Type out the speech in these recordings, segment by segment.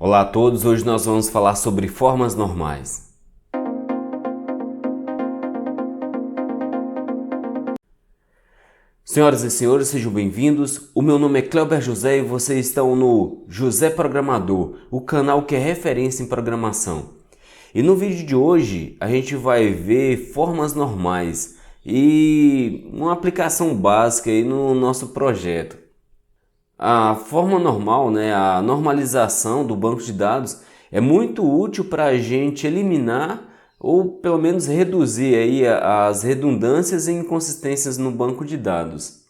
Olá a todos, hoje nós vamos falar sobre formas normais. Senhoras e senhores, sejam bem-vindos. O meu nome é Cléber José e vocês estão no José Programador, o canal que é referência em programação. E no vídeo de hoje a gente vai ver formas normais e uma aplicação básica aí no nosso projeto. A forma normal, a normalização do banco de dados é muito útil para a gente eliminar ou pelo menos reduzir aí as redundâncias e inconsistências no banco de dados.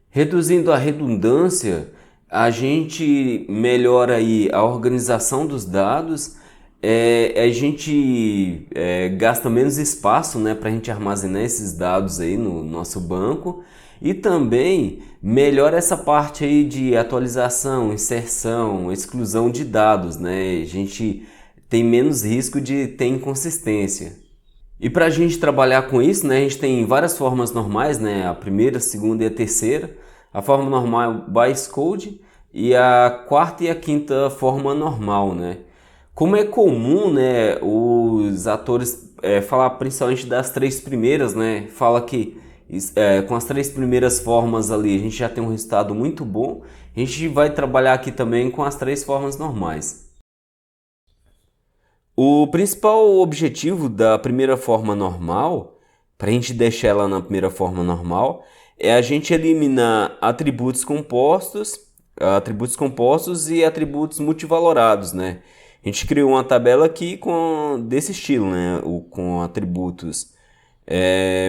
Reduzindo a redundância, a gente melhora aí a organização dos dados, a gente gasta menos espaço, para a gente armazenar esses dados aí no nosso banco. E também melhora essa parte aí de atualização, inserção, exclusão de dados, A gente tem menos risco de ter inconsistência. E para a gente trabalhar com isso, a gente tem várias formas normais, A primeira, a segunda e a terceira. A forma normal bytecode e a quarta e a quinta forma normal, Como é comum, os atores falar principalmente das três primeiras, Fala que com as três primeiras formas ali a gente já tem um resultado muito bom. A gente vai trabalhar aqui também com as três formas normais. O principal objetivo da primeira forma normal, para a gente deixar ela na primeira forma normal, é a gente eliminar atributos compostos e atributos multivalorados, A gente criou uma tabela aqui desse estilo, com atributos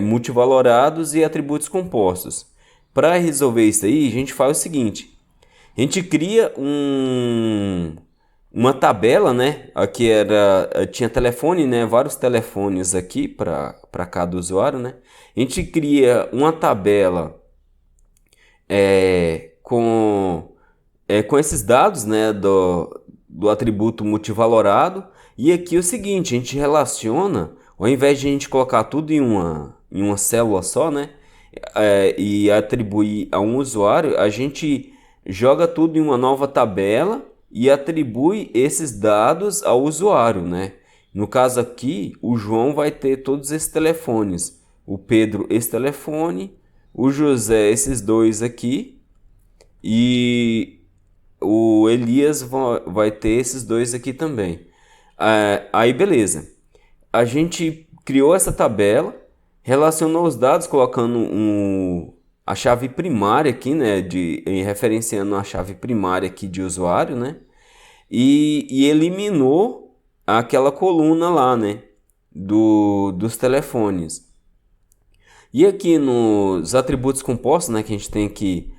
multivalorados e atributos compostos. Para resolver isso aí, a gente faz o seguinte: a gente cria uma tabela, Aqui tinha telefone, vários telefones aqui para cada usuário, A gente cria uma tabela com esses dados, do atributo multivalorado. E aqui é o seguinte: a gente relaciona, ao invés de a gente colocar tudo em uma célula só, e atribuir a um usuário, a gente joga tudo em uma nova tabela e atribui esses dados ao usuário, No caso aqui, o João vai ter todos esses telefones, o Pedro esse telefone, o José esses dois aqui e o Elias vai ter esses dois aqui também. Aí beleza, a gente criou essa tabela, relacionou os dados colocando a chave primária aqui, referenciando a chave primária aqui de usuário, e eliminou aquela coluna lá, dos telefones. E aqui nos atributos compostos, que a gente tem aqui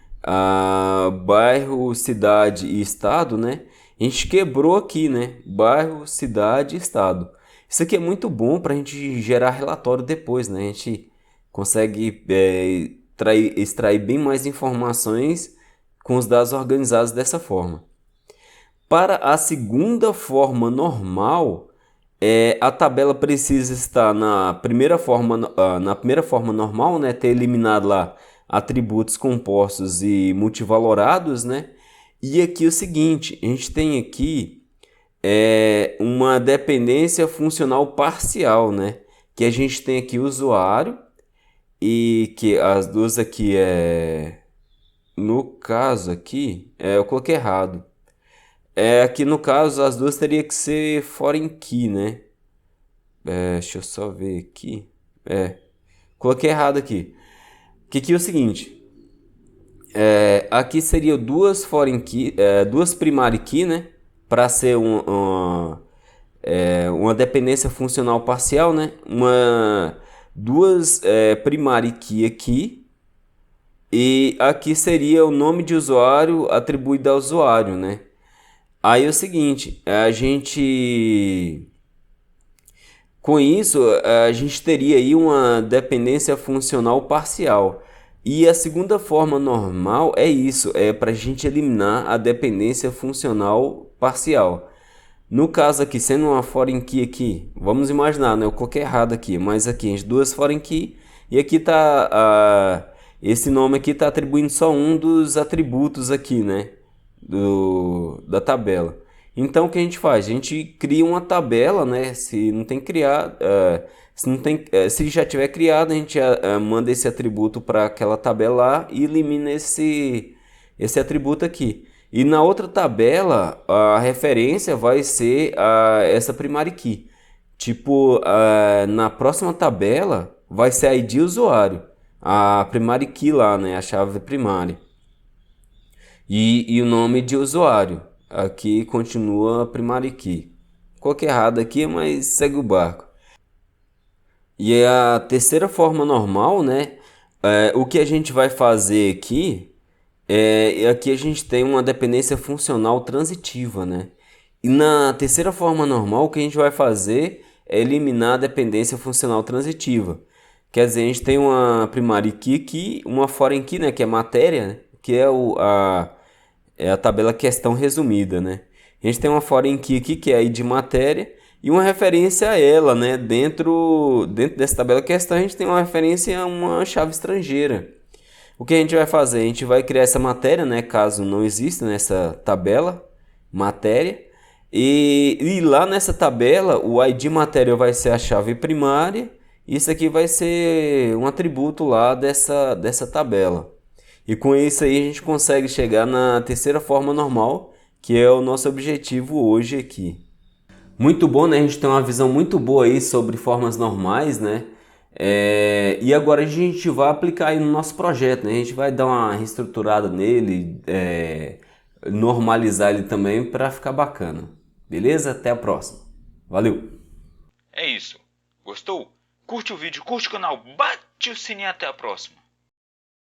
bairro, cidade e estado, a gente quebrou aqui, bairro, cidade e estado. Isso aqui é muito bom para a gente gerar relatório depois, A gente consegue extrair bem mais informações com os dados organizados dessa forma. Para a segunda forma normal, a tabela precisa estar na primeira forma normal, ter eliminado lá atributos compostos e multivalorados, E aqui é o seguinte: a gente tem aqui uma dependência funcional parcial, Que a gente tem aqui o usuário e que as duas aqui no caso aqui, eu coloquei errado. Aqui no caso as duas teria que ser foreign key, deixa eu só ver aqui. Coloquei errado aqui. Que aqui é o seguinte: aqui seria duas foreign key, duas primary key, para ser uma dependência funcional parcial, duas primary key aqui, e aqui seria o nome de usuário atribuído ao usuário, Aí é o seguinte, com isso a gente teria aí uma dependência funcional parcial. E a segunda forma normal é isso, para a gente eliminar a dependência funcional parcial. No caso aqui, sendo uma foreign key aqui, vamos imaginar, eu coloquei errado aqui, mas aqui as duas foreign key, e aqui tá esse nome aqui está atribuindo só um dos atributos aqui, da tabela. Então o que a gente faz? A gente cria uma tabela, né? Se não tem criado, se não tem, se já tiver criado, a gente manda esse atributo para aquela tabela lá e elimina esse atributo aqui. E na outra tabela, a referência vai ser essa primary key. Tipo, na próxima tabela vai ser a ID usuário, a primary key lá, né? A chave primária. E o nome de usuário. Aqui continua primary key. Coloquei errado aqui, mas segue o barco. E a terceira forma normal, né? O que a gente vai fazer aqui aqui a gente tem uma dependência funcional transitiva, né? E na terceira forma normal, o que a gente vai fazer é eliminar a dependência funcional transitiva. Quer dizer, a gente tem uma primary key aqui, uma foreign key, né? Que é matéria, né? Que é a tabela questão resumida, né? A gente tem uma foreign key aqui, que é a ID matéria, e uma referência a ela, né? Dentro dessa tabela questão, a gente tem uma referência a uma chave estrangeira. O que a gente vai fazer? A gente vai criar essa matéria, né? Caso não exista nessa tabela, matéria. E lá nessa tabela, o ID matéria vai ser a chave primária. Isso aqui vai ser um atributo lá dessa tabela. E com isso aí a gente consegue chegar na terceira forma normal, que é o nosso objetivo hoje aqui. Muito bom, né? A gente tem uma visão muito boa aí sobre formas normais, né? E agora a gente vai aplicar aí no nosso projeto, né? A gente vai dar uma reestruturada nele, normalizar ele também para ficar bacana. Beleza? Até a próxima. Valeu! É isso. Gostou? Curte o vídeo, curte o canal, bate o sininho, até a próxima.